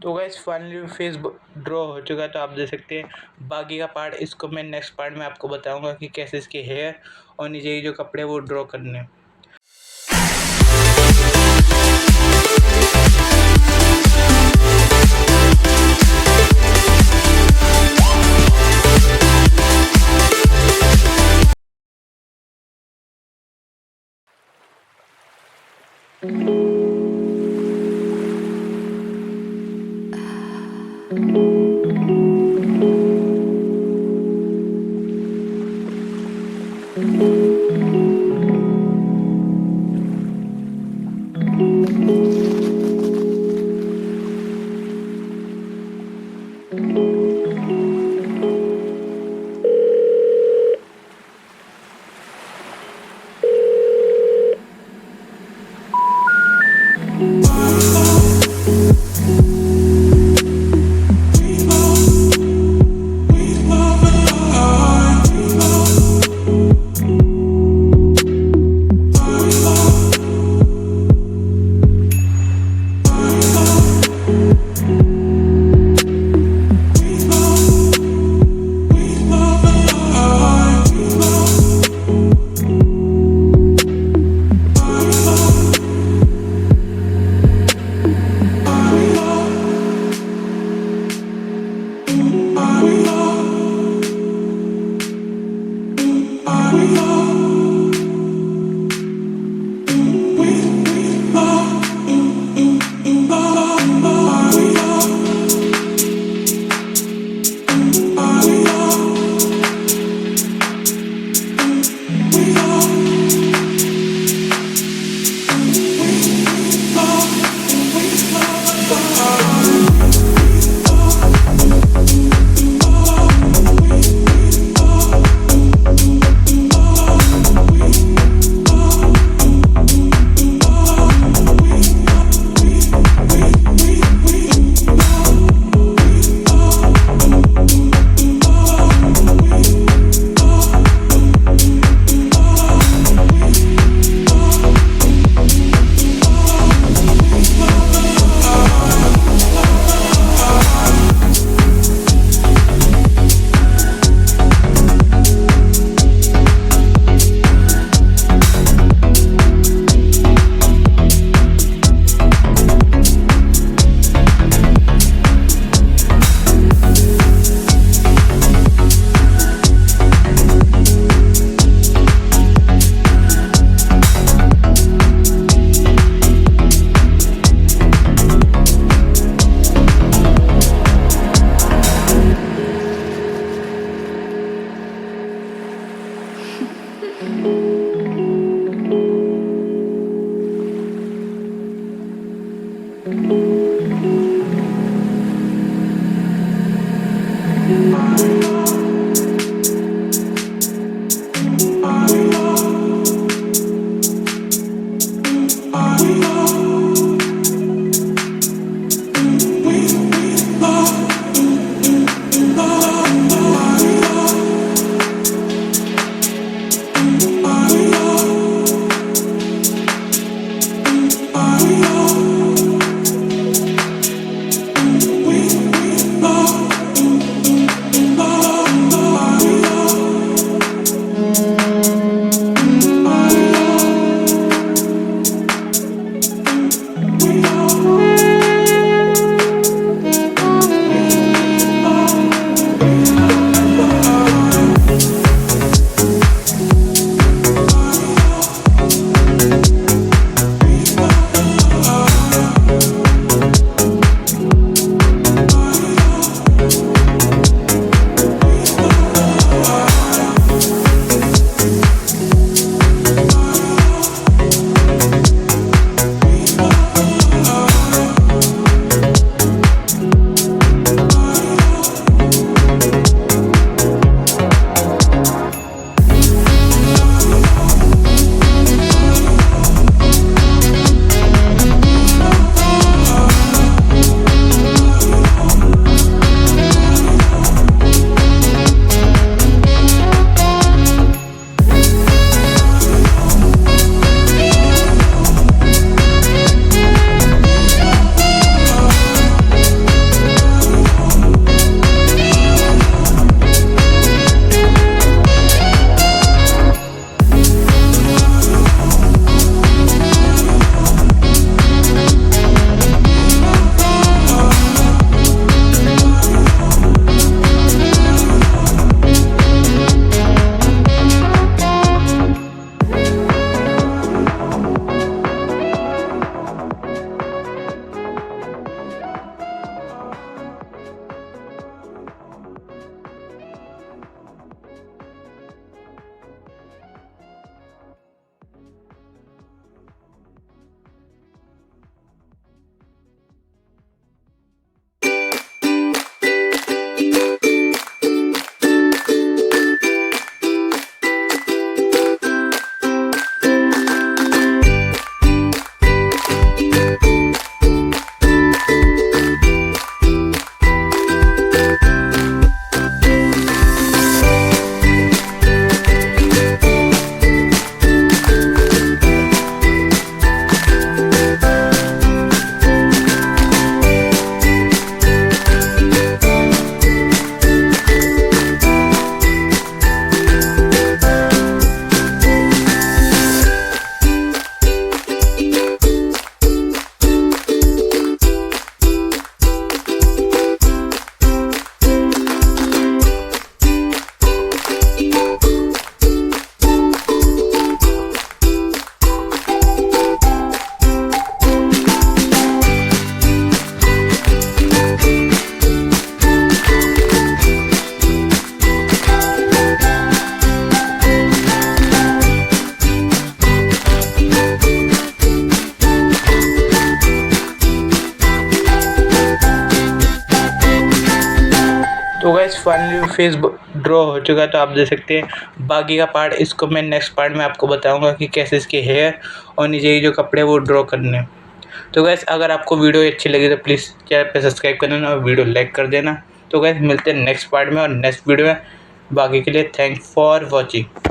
तो guys finally face draw हो चुका है, तो आप देख सकते हैं। बाकी का पार्ट इसको मैं नेक्स्ट पार्ट में आपको बताऊंगा कि कैसे इसके हेयर और नीचे ये जो कपड़े वो ड्रॉ करने हैं। फाइनली फेस ड्रॉ हो चुका है, तो आप देख सकते हैं बाकी का पार्ट इसको मैं नेक्स्ट पार्ट में आपको बताऊंगा कि कैसे इसके हेयर और नीचे की जो कपड़े वो ड्रॉ करने हैं। तो गैस अगर आपको वीडियो अच्छी लगी तो प्लीज़ चैनल पे सब्सक्राइब कर देना और वीडियो लाइक कर देना। तो गैस मिलते हैं नेक्स्ट पार्ट में और नेक्स्ट वीडियो में। बाकी के लिए थैंक्स फॉर वॉचिंग।